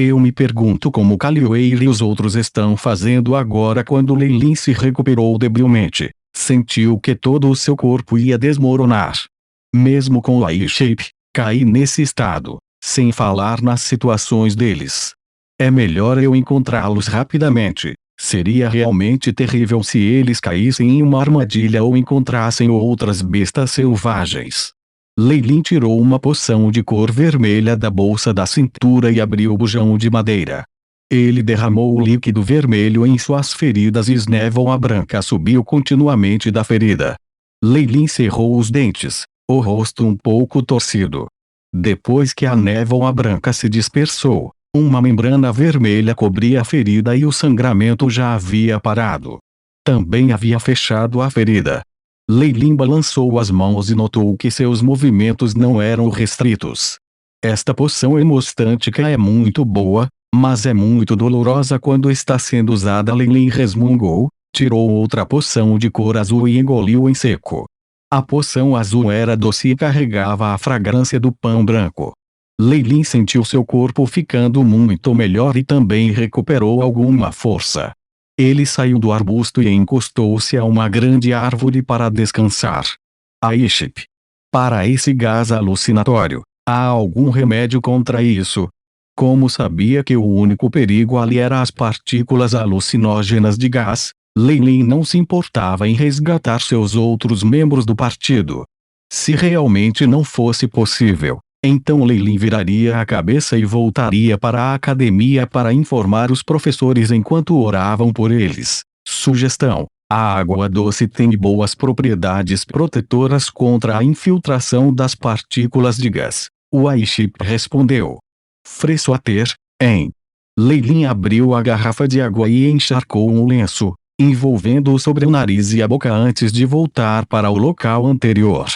Eu me pergunto como Callioeir e os outros estão fazendo agora quando Leilin se recuperou debilmente. Sentiu que todo o seu corpo ia desmoronar. Mesmo com o I-Shape, caí nesse estado, sem falar nas situações deles. É melhor eu encontrá-los rapidamente. Seria realmente terrível se eles caíssem em uma armadilha ou encontrassem outras bestas selvagens. Leilin tirou uma poção de cor vermelha da bolsa da cintura e abriu o bujão de madeira. Ele derramou o líquido vermelho em suas feridas e névoa branca subiu continuamente da ferida. Leilin cerrou os dentes, o rosto um pouco torcido. Depois que a névoa branca se dispersou, uma membrana vermelha cobria a ferida e o sangramento já havia parado. Também havia fechado a ferida. Leilin balançou as mãos e notou que seus movimentos não eram restritos. Esta poção hemostântica é muito boa, mas é muito dolorosa quando está sendo usada. Leilin resmungou, tirou outra poção de cor azul e engoliu em seco. A poção azul era doce e carregava a fragrância do pão branco. Leilin sentiu seu corpo ficando muito melhor e também recuperou alguma força. Ele saiu do arbusto e encostou-se a uma grande árvore para descansar. Aiship. Para esse gás alucinatório, há algum remédio contra isso? Como sabia que o único perigo ali era as partículas alucinógenas de gás, Leilin não se importava em resgatar seus outros membros do partido. Se realmente não fosse possível, então Leilin viraria a cabeça e voltaria para a academia para informar os professores enquanto oravam por eles. Sugestão: a água doce tem boas propriedades protetoras contra a infiltração das partículas de gás. O Aiship respondeu. Fressoater, hein? Leilin abriu a garrafa de água e encharcou um lenço, envolvendo-o sobre o nariz e a boca antes de voltar para o local anterior.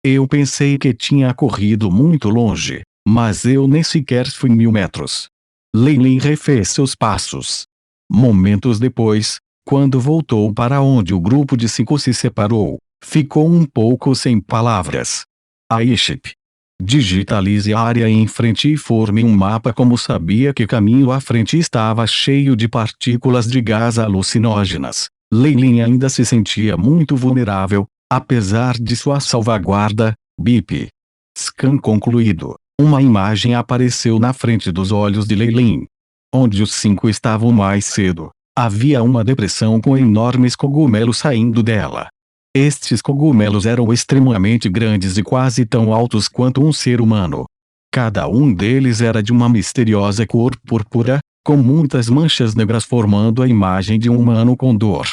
Eu pensei que tinha corrido muito longe, mas eu nem sequer fui 1000 metros. Leilin refez seus passos. Momentos depois, quando voltou para onde o grupo de 5 se separou, ficou um pouco sem palavras. Aiship. Digitalize a área em frente e forme um mapa. Como sabia que caminho à frente estava cheio de partículas de gás alucinógenas, Leilin ainda se sentia muito vulnerável, apesar de sua salvaguarda. Bip. Scan concluído. Uma imagem apareceu na frente dos olhos de Leilin. Onde os 5 estavam mais cedo, havia uma depressão com enormes cogumelos saindo dela. Estes cogumelos eram extremamente grandes e quase tão altos quanto um ser humano. Cada um deles era de uma misteriosa cor púrpura, com muitas manchas negras formando a imagem de um humano com dor.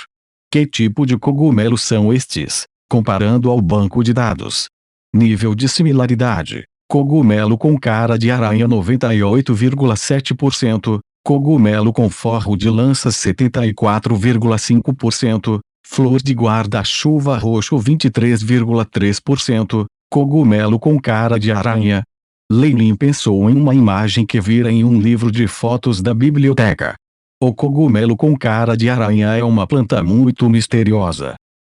Que tipo de cogumelos são estes? Comparando ao banco de dados. Nível de similaridade: cogumelo com cara de aranha 98,7%, cogumelo com forro de lanças 74,5%, flor de guarda-chuva roxo 23,3%, cogumelo com cara de aranha. Leilin pensou em uma imagem que vira em um livro de fotos da biblioteca. O cogumelo com cara de aranha é uma planta muito misteriosa.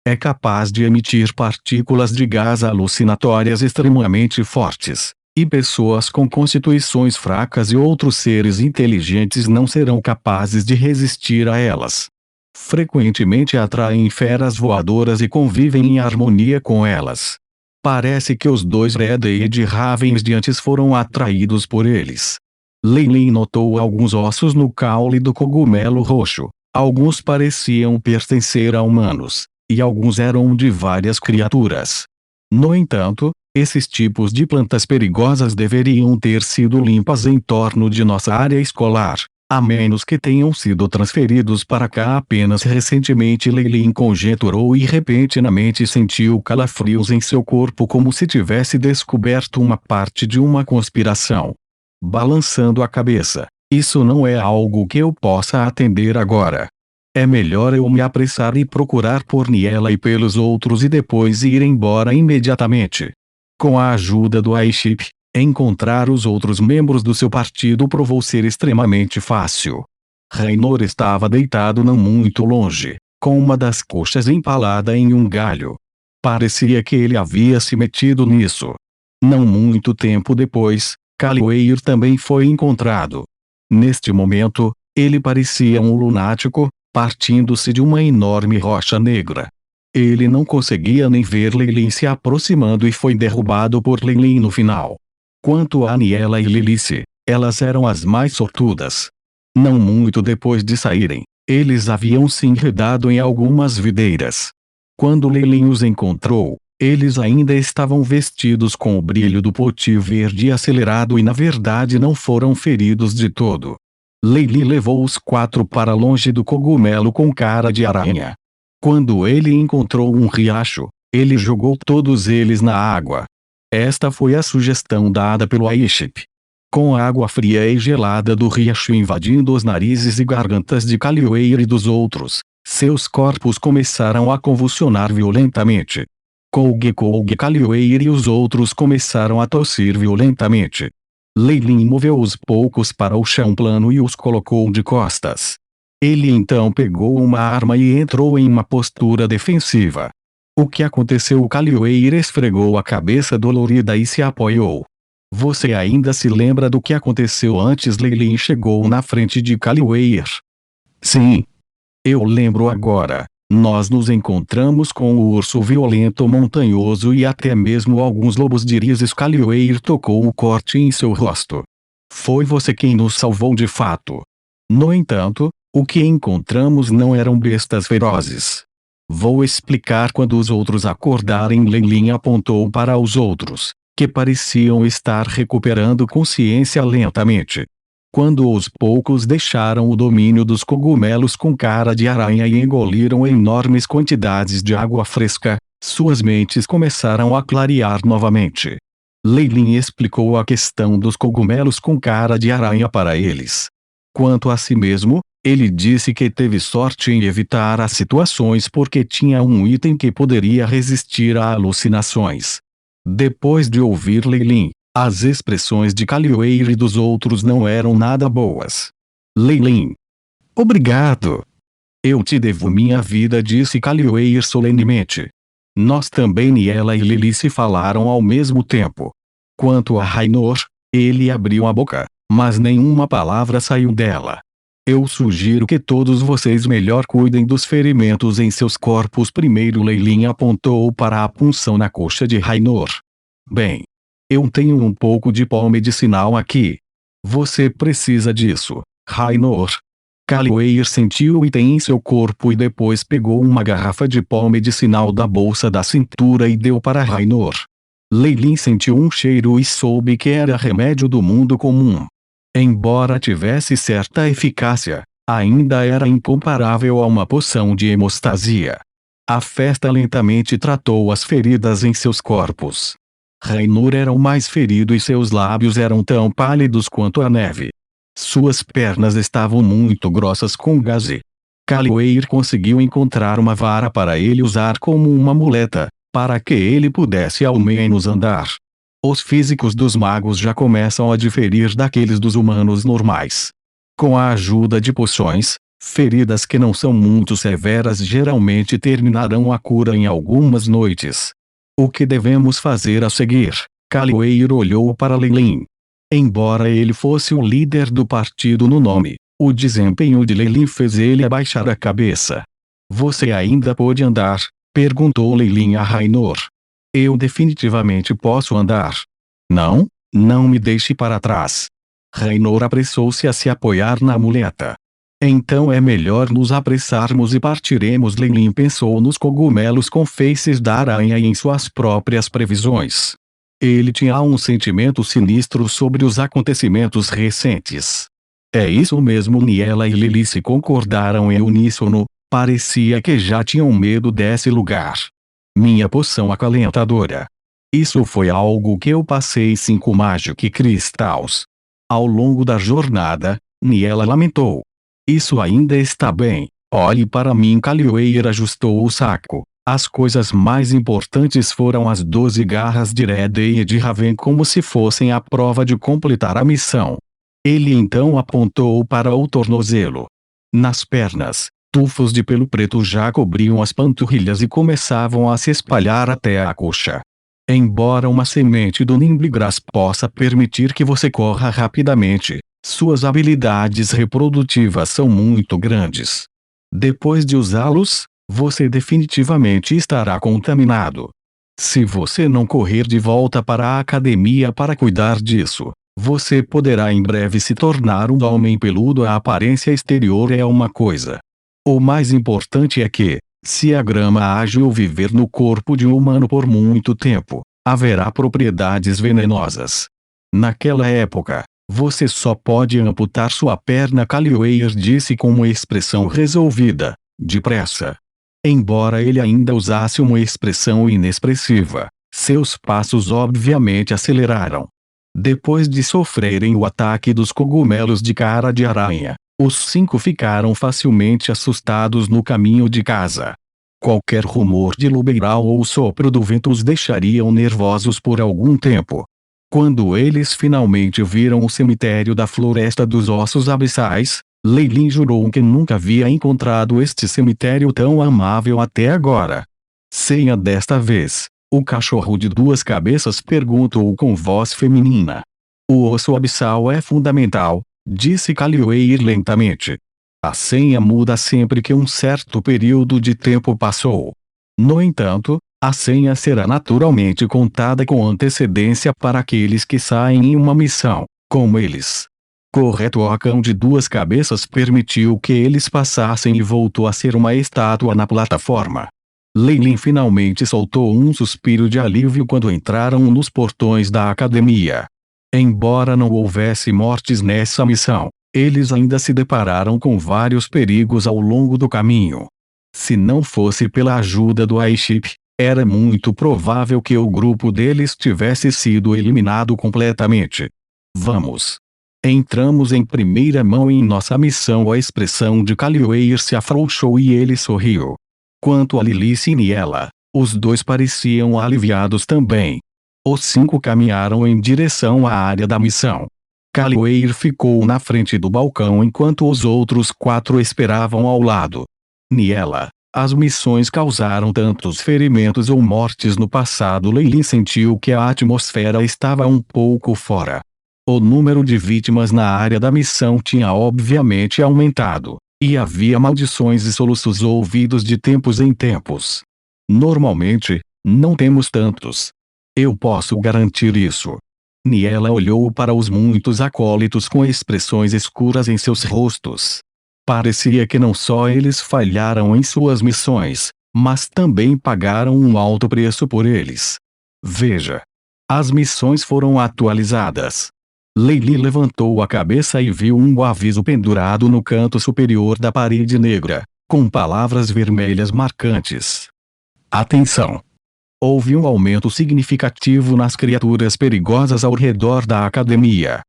É capaz de emitir partículas de gás alucinatórias extremamente fortes, e pessoas com constituições fracas e outros seres inteligentes não serão capazes de resistir a elas. Frequentemente atraem feras voadoras e convivem em harmonia com elas. Parece que os 2 Red Ravens de antes foram atraídos por eles. Leilin notou alguns ossos no caule do cogumelo roxo. Alguns pareciam pertencer a humanos, e alguns eram de várias criaturas. No entanto, esses tipos de plantas perigosas deveriam ter sido limpas em torno de nossa área escolar, a menos que tenham sido transferidos para cá apenas recentemente. Leilin conjeturou e repentinamente sentiu calafrios em seu corpo como se tivesse descoberto uma parte de uma conspiração. Balançando a cabeça, isso não é algo que eu possa atender agora. É melhor eu me apressar e procurar por Niela e pelos outros e depois ir embora imediatamente. Com a ajuda do Aiship, encontrar os outros membros do seu partido provou ser extremamente fácil. Raynor estava deitado não muito longe, com uma das coxas empalada em um galho. Parecia que ele havia se metido nisso. Não muito tempo depois, Callioeir também foi encontrado. Neste momento, ele parecia um lunático, partindo-se de uma enorme rocha negra. Ele não conseguia nem ver Leilin se aproximando e foi derrubado por Leilin no final. Quanto a Niela e Lilice, elas eram as mais sortudas. Não muito depois de saírem, eles haviam se enredado em algumas videiras. Quando Leilin os encontrou, eles ainda estavam vestidos com o brilho do poti verde acelerado e na verdade não foram feridos de todo. Leilin levou os 4 para longe do cogumelo com cara de aranha. Quando ele encontrou um riacho, ele jogou todos eles na água. Esta foi a sugestão dada pelo Aiship. Com a água fria e gelada do riacho invadindo os narizes e gargantas de Callioeir e dos outros, seus corpos começaram a convulsionar violentamente. Koge Callioeir e os outros começaram a tossir violentamente. Leilin moveu os poucos para o chão plano e os colocou de costas. Ele então pegou uma arma e entrou em uma postura defensiva. O que aconteceu? Callioeir esfregou a cabeça dolorida e se apoiou. Você ainda se lembra do que aconteceu antes? Leilin chegou na frente de Callioeir. Sim. Eu lembro agora. Nós nos encontramos com o urso violento montanhoso e até mesmo alguns lobos dirizes. Callioeir tocou o corte em seu rosto. Foi você quem nos salvou de fato. No entanto, o que encontramos não eram bestas ferozes. Vou explicar quando os outros acordarem. Leilin apontou para os outros, que pareciam estar recuperando consciência lentamente. Quando os poucos deixaram o domínio dos cogumelos com cara de aranha e engoliram enormes quantidades de água fresca, suas mentes começaram a clarear novamente. Leilin explicou a questão dos cogumelos com cara de aranha para eles. Quanto a si mesmo, ele disse que teve sorte em evitar as situações porque tinha um item que poderia resistir a alucinações. Depois de ouvir Leilin, as expressões de Callioeir e dos outros não eram nada boas. Leilin. Obrigado. Eu te devo minha vida, disse Callioeir solenemente. Nós também. Niela e Lilice falaram ao mesmo tempo. Quanto a Rainor, ele abriu a boca, mas nenhuma palavra saiu dela. Eu sugiro que todos vocês melhor cuidem dos ferimentos em seus corpos primeiro. Leilin apontou para a punção na coxa de Rainor. Bem, eu tenho um pouco de pó medicinal aqui. Você precisa disso, Rainor. Callioeir sentiu o item em seu corpo e depois pegou uma garrafa de pó medicinal da bolsa da cintura e deu para Rainor. Leilin sentiu um cheiro e soube que era remédio do mundo comum. Embora tivesse certa eficácia, ainda era incomparável a uma poção de hemostasia. A festa lentamente tratou as feridas em seus corpos. Rainor era o mais ferido e seus lábios eram tão pálidos quanto a neve. Suas pernas estavam muito grossas com gaze. Callioeir conseguiu encontrar uma vara para ele usar como uma muleta, para que ele pudesse ao menos andar. Os físicos dos magos já começam a diferir daqueles dos humanos normais. Com a ajuda de poções, feridas que não são muito severas geralmente terminarão a cura em algumas noites. O que devemos fazer a seguir? Callioeir olhou para Leilin. Embora ele fosse o líder do partido no nome, o desempenho de Leilin fez ele abaixar a cabeça. Você ainda pode andar? Perguntou Leilin a Rainor. Eu definitivamente posso andar. Não, não me deixe para trás. Rainor apressou-se a se apoiar na muleta. Então é melhor nos apressarmos e partiremos. Leilin pensou nos cogumelos com feices da aranha e em suas próprias previsões. Ele tinha um sentimento sinistro sobre os acontecimentos recentes. É isso mesmo. Niela e Lilice concordaram em uníssono, parecia que já tinham medo desse lugar. Minha poção acalentadora. Isso foi algo que eu passei 5 Magic Crystals. Ao longo da jornada, Niela lamentou. Isso ainda está bem. Olhe para mim. Callioeir ajustou o saco. As coisas mais importantes foram as 12 garras de Red e de Raven como se fossem a prova de completar a missão. Ele então apontou para o tornozelo. Nas pernas, tufos de pelo preto já cobriam as panturrilhas e começavam a se espalhar até a coxa. Embora uma semente do Nimblegrass possa permitir que você corra rapidamente, Suas habilidades reprodutivas são muito grandes. Depois de usá-los, você definitivamente estará contaminado. Se você não correr de volta para a academia para cuidar disso, você poderá em breve se tornar um homem peludo. A aparência exterior é uma coisa. O mais importante é que, se a grama ágil viver no corpo de um humano por muito tempo, haverá propriedades venenosas. Naquela época, você só pode amputar sua perna. Calloway disse com uma expressão resolvida, depressa. Embora ele ainda usasse uma expressão inexpressiva, seus passos obviamente aceleraram. Depois de sofrerem o ataque dos cogumelos de cara de aranha, os 5 ficaram facilmente assustados no caminho de casa. Qualquer rumor de lubeiral ou sopro do vento os deixariam nervosos por algum tempo. Quando eles finalmente viram o cemitério da Floresta dos Ossos Abissais, Leilin jurou que nunca havia encontrado este cemitério tão amável até agora. Senha desta vez, o cachorro de 2 cabeças perguntou com voz feminina. O osso abissal é fundamental, disse Calloway lentamente. A senha muda sempre que um certo período de tempo passou. No entanto, a senha será naturalmente contada com antecedência para aqueles que saem em uma missão, como eles. Correto. O cão de 2 cabeças permitiu que eles passassem e voltou a ser uma estátua na plataforma. Leilin finalmente soltou um suspiro de alívio quando entraram nos portões da academia. Embora não houvesse mortes nessa missão, eles ainda se depararam com vários perigos ao longo do caminho. Se não fosse pela ajuda do airship, era muito provável que o grupo deles tivesse sido eliminado completamente. Vamos. Entramos em primeira mão em nossa missão. A expressão de Calloway se afrouxou e ele sorriu. Quanto a Lilice e Niela, os 2 pareciam aliviados também. Os 5 caminharam em direção à área da missão. Calloway ficou na frente do balcão enquanto os outros 4 esperavam ao lado. Niela, as missões causaram tantos ferimentos ou mortes no passado. Leilin sentiu que a atmosfera estava um pouco fora. O número de vítimas na área da missão tinha obviamente aumentado, e havia maldições e soluços ouvidos de tempos em tempos. Normalmente, não temos tantos. Eu posso garantir isso. Niela olhou para os muitos acólitos com expressões escuras em seus rostos. Parecia que não só eles falharam em suas missões, mas também pagaram um alto preço por eles. Veja. As missões foram atualizadas. Leilin levantou a cabeça e viu um aviso pendurado no canto superior da parede negra, com palavras vermelhas marcantes. Atenção! Houve um aumento significativo nas criaturas perigosas ao redor da academia.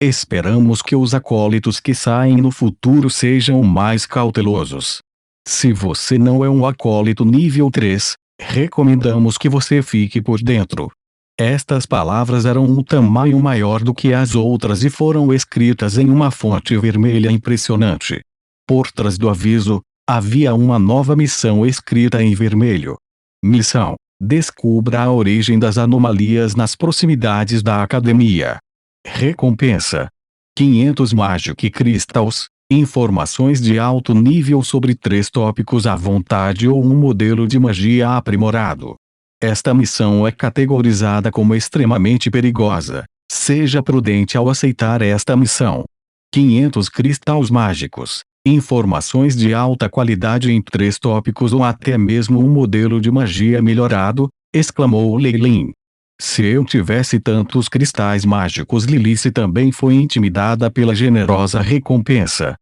Esperamos que os acólitos que saem no futuro sejam mais cautelosos. Se você não é um acólito nível 3, recomendamos que você fique por dentro. Estas palavras eram um tamanho maior do que as outras e foram escritas em uma fonte vermelha impressionante. Por trás do aviso, havia uma nova missão escrita em vermelho. Missão: descubra a origem das anomalias nas proximidades da academia. Recompensa: 500 Magic Crystals, informações de alto nível sobre 3 tópicos à vontade ou um modelo de magia aprimorado. Esta missão é categorizada como extremamente perigosa. Seja prudente ao aceitar esta missão. 500 cristais mágicos, informações de alta qualidade em 3 tópicos ou até mesmo um modelo de magia melhorado, exclamou Leilin. Se eu tivesse tantos cristais mágicos. Lilice também foi intimidada pela generosa recompensa.